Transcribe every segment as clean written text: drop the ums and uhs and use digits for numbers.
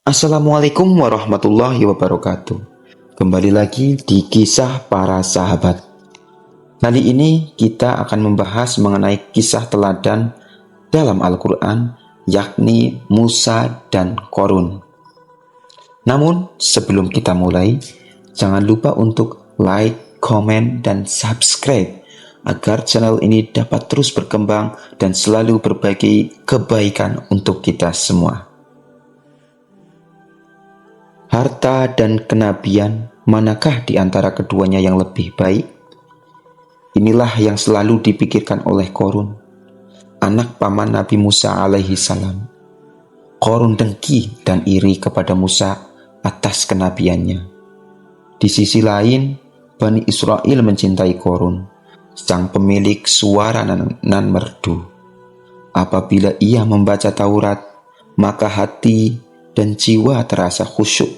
Assalamualaikum warahmatullahi wabarakatuh. Kembali lagi di kisah para sahabat. Kali ini kita akan membahas mengenai kisah teladan dalam Al-Quran, yakni Musa dan Qorun. Namun sebelum kita mulai, jangan lupa untuk like, komen, dan subscribe agar channel ini dapat terus berkembang dan selalu berbagi kebaikan untuk kita semua. Harta dan kenabian, manakah di antara keduanya yang lebih baik? Inilah yang selalu dipikirkan oleh Qorun, anak paman Nabi Musa alaihi salam. Qorun dengki dan iri kepada Musa atas kenabiannya. Di sisi lain, Bani Israel mencintai Qorun, sang pemilik suara nan merdu. Apabila ia membaca Taurat, maka hati dan jiwa terasa khusyuk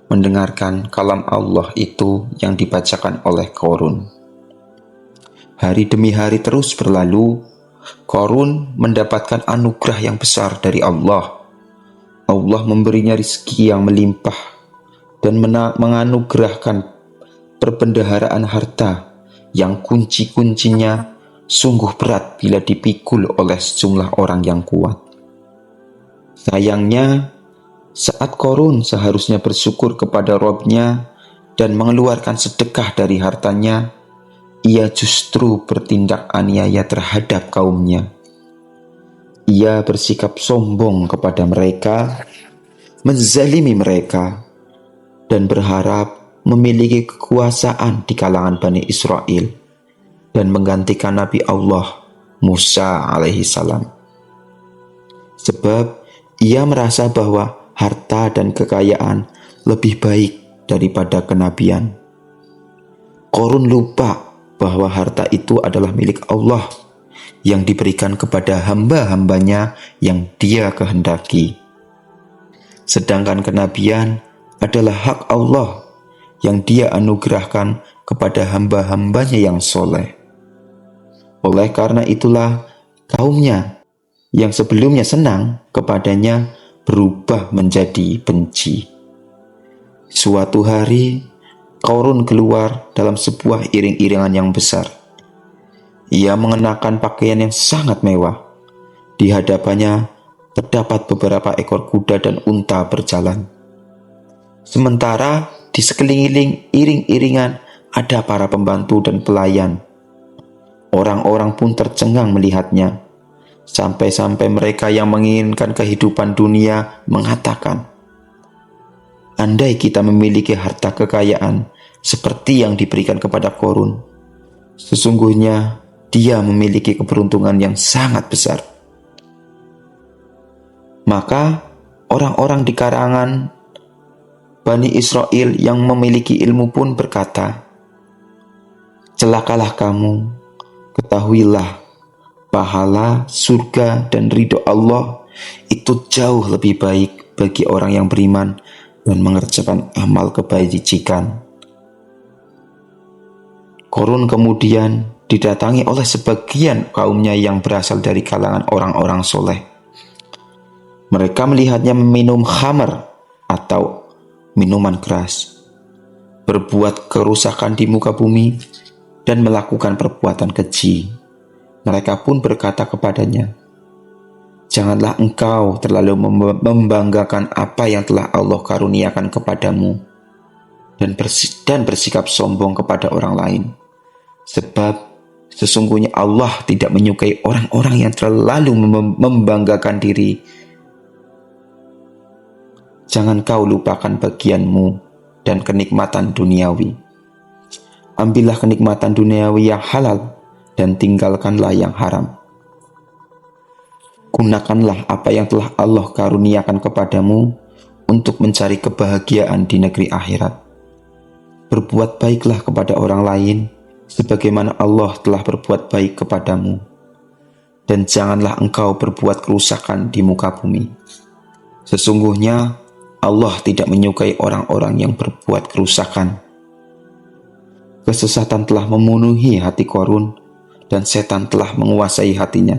mendengarkan kalam Allah itu yang dibacakan oleh Qorun. Hari demi hari terus berlalu, Qorun mendapatkan anugerah yang besar dari Allah. Allah memberinya rizki yang melimpah dan menganugerahkan perbendaharaan harta yang kunci-kuncinya sungguh berat bila dipikul oleh sejumlah orang yang kuat. Sayangnya, saat Qorun seharusnya bersyukur kepada Robnya dan mengeluarkan sedekah dari hartanya, ia justru bertindak aniaya terhadap kaumnya. Ia bersikap sombong kepada mereka, menzalimi mereka, dan berharap memiliki kekuasaan di kalangan Bani Israel dan menggantikan Nabi Allah Musa alaihi salam. Sebab ia merasa bahwa harta dan kekayaan lebih baik daripada kenabian. Qorun lupa bahwa harta itu adalah milik Allah yang diberikan kepada hamba-hambanya yang dia kehendaki. Sedangkan kenabian adalah hak Allah yang dia anugerahkan kepada hamba-hambanya yang soleh. Oleh karena itulah, kaumnya yang sebelumnya senang kepadanya berubah menjadi benci. Suatu hari, Qorun keluar dalam sebuah iring-iringan yang besar. Ia mengenakan pakaian yang sangat mewah. Di hadapannya terdapat beberapa ekor kuda dan unta berjalan. Sementara di sekeliling iring-iringan ada para pembantu dan pelayan. Orang-orang pun tercengang melihatnya. Sampai-sampai mereka yang menginginkan kehidupan dunia mengatakan, andai kita memiliki harta kekayaan seperti yang diberikan kepada Qorun, sesungguhnya dia memiliki keberuntungan yang sangat besar. Maka orang-orang di karangan Bani Israel yang memiliki ilmu pun berkata, celakalah kamu, ketahuilah pahala, surga, dan ridho Allah itu jauh lebih baik bagi orang yang beriman dan mengerjakan amal kebajikan. Qorun kemudian didatangi oleh sebagian kaumnya yang berasal dari kalangan orang-orang soleh. Mereka melihatnya meminum khamar atau minuman keras, berbuat kerusakan di muka bumi, dan melakukan perbuatan keji. Mereka pun berkata kepadanya, janganlah engkau terlalu membanggakan apa yang telah Allah karuniakan kepadamu dan bersikap sombong kepada orang lain. Sebab sesungguhnya Allah tidak menyukai orang-orang yang terlalu membanggakan diri. Jangan kau lupakan bagianmu dan kenikmatan duniawi. Ambillah kenikmatan duniawi yang halal dan tinggalkanlah yang haram. Gunakanlah apa yang telah Allah karuniakan kepadamu untuk mencari kebahagiaan di negeri akhirat. Berbuat baiklah kepada orang lain sebagaimana Allah telah berbuat baik kepadamu. Dan janganlah engkau berbuat kerusakan di muka bumi. Sesungguhnya Allah tidak menyukai orang-orang yang berbuat kerusakan. Kesesatan telah memenuhi hati Qorun dan setan telah menguasai hatinya.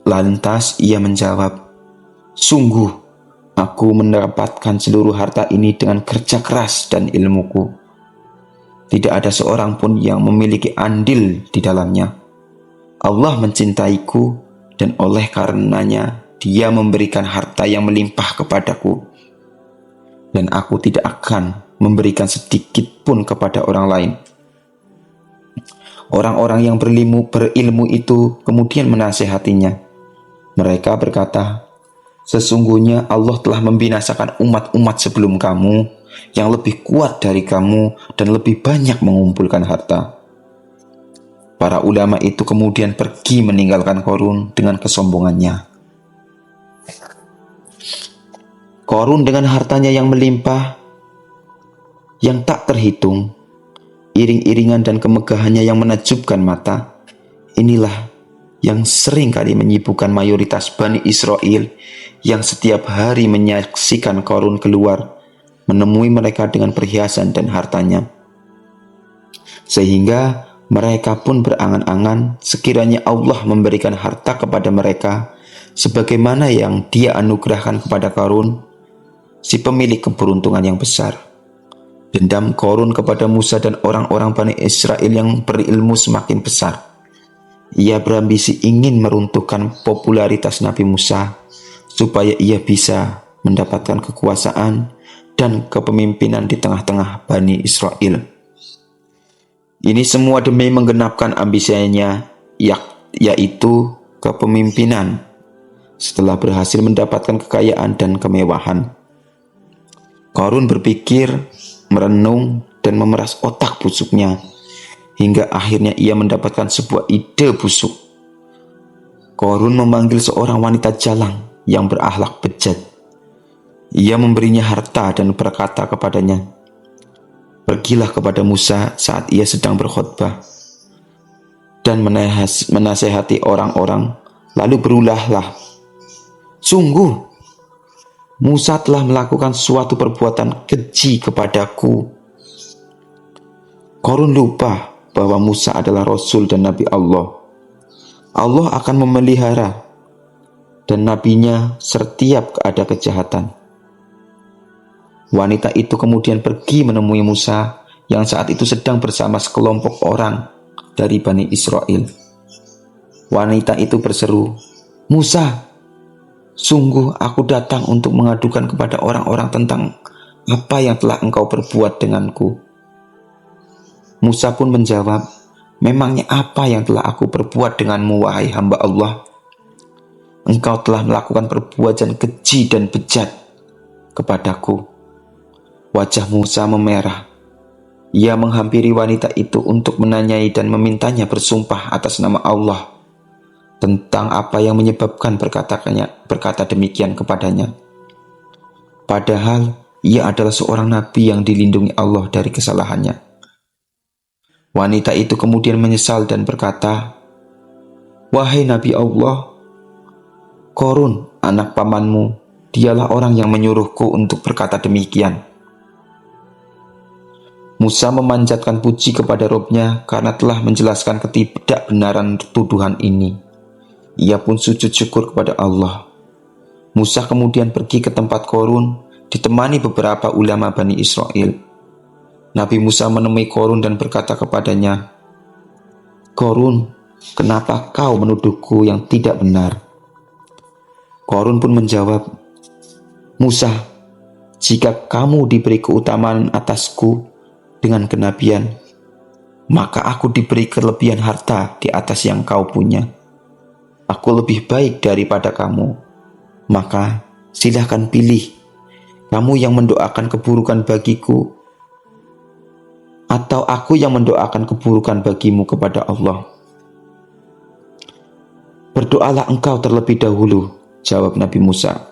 Lantas ia menjawab, "Sungguh, aku mendapatkan seluruh harta ini dengan kerja keras dan ilmuku. Tidak ada seorang pun yang memiliki andil di dalamnya. Allah mencintaiku dan oleh karenanya Dia memberikan harta yang melimpah kepadaku. Dan aku tidak akan memberikan sedikit pun kepada orang lain." Orang-orang yang berilmu itu kemudian menasihatinya. Mereka berkata, "Sesungguhnya Allah telah membinasakan umat-umat sebelum kamu yang lebih kuat dari kamu dan lebih banyak mengumpulkan harta." Para ulama itu kemudian pergi meninggalkan Qarun dengan kesombongannya. Qarun dengan hartanya yang melimpah, yang tak terhitung, iring-iringan dan kemegahannya yang menakjubkan mata, inilah yang sering kali menyibukkan mayoritas Bani Israel yang setiap hari menyaksikan Qarun keluar, menemui mereka dengan perhiasan dan hartanya. Sehingga mereka pun berangan-angan sekiranya Allah memberikan harta kepada mereka sebagaimana yang Dia anugerahkan kepada Qarun, si pemilik keberuntungan yang besar. Dendam Qarun kepada Musa dan orang-orang Bani Israel yang berilmu semakin besar. Ia berambisi ingin meruntuhkan popularitas Nabi Musa supaya ia bisa mendapatkan kekuasaan dan kepemimpinan di tengah-tengah Bani Israel. Ini semua demi menggenapkan ambisinya, yaitu kepemimpinan. Setelah berhasil mendapatkan kekayaan dan kemewahan, Qarun berpikir, merenung, dan memeras otak busuknya, hingga akhirnya ia mendapatkan sebuah ide busuk. Qarun memanggil seorang wanita jalang yang berakhlak bejat. Ia memberinya harta dan berkata kepadanya, "Pergilah kepada Musa saat ia sedang berkhutbah, dan menasehati orang-orang, lalu berulahlah. Sungguh, Musa telah melakukan suatu perbuatan keji kepadaku." Qarun lupa bahwa Musa adalah Rasul dan Nabi Allah. Allah akan memelihara dan nabinya setiap ada kejahatan. Wanita itu kemudian pergi menemui Musa yang saat itu sedang bersama sekelompok orang dari Bani Israel. Wanita itu berseru, "Musa, sungguh aku datang untuk mengadukan kepada orang-orang tentang apa yang telah engkau perbuat denganku." Musa pun menjawab, "Memangnya apa yang telah aku perbuat denganmu, wahai hamba Allah? Engkau telah melakukan perbuatan keji dan bejat kepadaku." Wajah Musa memerah. Ia menghampiri wanita itu untuk menanyai dan memintanya bersumpah atas nama Allah tentang apa yang menyebabkan berkata demikian kepadanya. Padahal ia adalah seorang nabi yang dilindungi Allah dari kesalahannya. Wanita itu kemudian menyesal dan berkata, "Wahai Nabi Allah, Qarun, anak pamanmu, dialah orang yang menyuruhku untuk berkata demikian." Musa memanjatkan puji kepada Robnya karena telah menjelaskan ketidakbenaran tuduhan ini. Ia pun sujud syukur kepada Allah. Musa kemudian pergi ke tempat Qarun, ditemani beberapa ulama Bani Israel. Nabi Musa menemui Qarun dan berkata kepadanya, "Qarun, kenapa kau menuduhku yang tidak benar?" Qarun pun menjawab, "Musa, jika kamu diberi keutamaan atasku dengan kenabian, maka aku diberi kelebihan harta di atas yang kau punya. Aku lebih baik daripada kamu. Maka silahkan pilih, kamu yang mendoakan keburukan bagiku, atau aku yang mendoakan keburukan bagimu kepada Allah." "Berdoalah engkau terlebih dahulu," jawab Nabi Musa.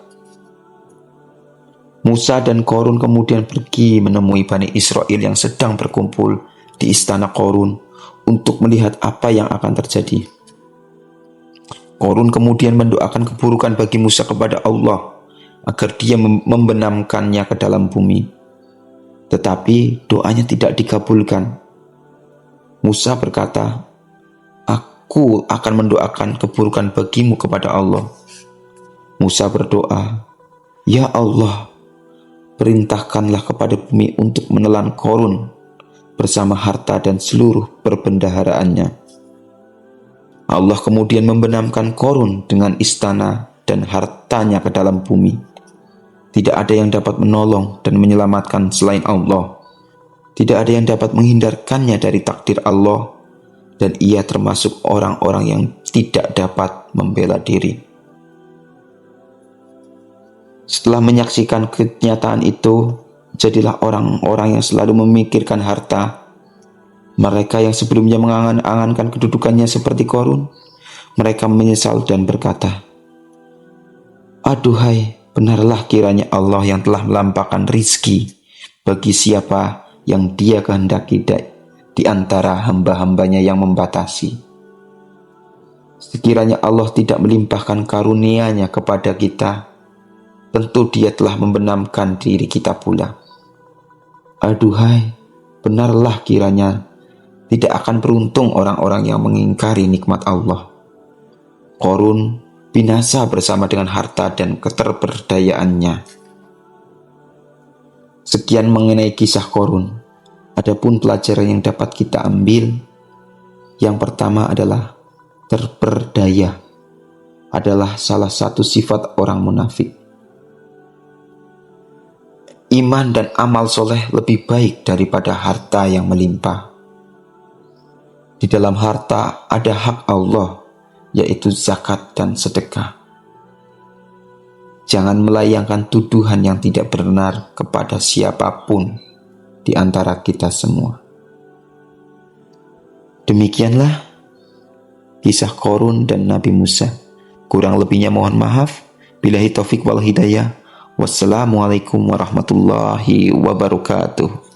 Musa dan Qarun kemudian pergi menemui Bani Israel yang sedang berkumpul di istana Qarun untuk melihat apa yang akan terjadi. Qarun kemudian mendoakan keburukan bagi Musa kepada Allah agar dia membenamkannya ke dalam bumi. Tetapi doanya tidak dikabulkan. Musa berkata, aku akan mendoakan keburukan bagimu kepada Allah. Musa berdoa, Ya Allah, perintahkanlah kepada bumi untuk menelan Qorun bersama harta dan seluruh perbendaharaannya. Allah kemudian membenamkan Qorun dengan istana dan hartanya ke dalam bumi. Tidak ada yang dapat menolong dan menyelamatkan selain Allah. Tidak ada yang dapat menghindarkannya dari takdir Allah, dan ia termasuk orang-orang yang tidak dapat membela diri. Setelah menyaksikan kenyataan itu, jadilah orang-orang yang selalu memikirkan harta. Mereka yang sebelumnya mengangan-angankan kedudukannya seperti Qorun, mereka menyesal dan berkata, Aduhai, benarlah kiranya Allah yang telah melampahkan rizki bagi siapa yang Dia kehendaki di antara hamba-hambanya yang membatasi. Sekiranya Allah tidak melimpahkan karunia-Nya kepada kita, tentu Dia telah membenamkan diri kita pula. Aduhai, benarlah kiranya tidak akan beruntung orang-orang yang mengingkari nikmat Allah. Qorun binasa bersama dengan harta dan keterberdayaannya. Sekian mengenai kisah Qorun. Adapun pelajaran yang dapat kita ambil, yang pertama adalah terperdaya adalah salah satu sifat orang munafik. Iman dan amal soleh lebih baik daripada harta yang melimpah. Di dalam harta ada hak Allah, yaitu zakat dan sedekah. Jangan melayangkan tuduhan yang tidak benar kepada siapapun di antara kita semua. Demikianlah kisah Qorun dan Nabi Musa. Kurang lebihnya mohon maaf. Billahi taufik wal hidayah. Wassalamualaikum warahmatullahi wabarakatuh.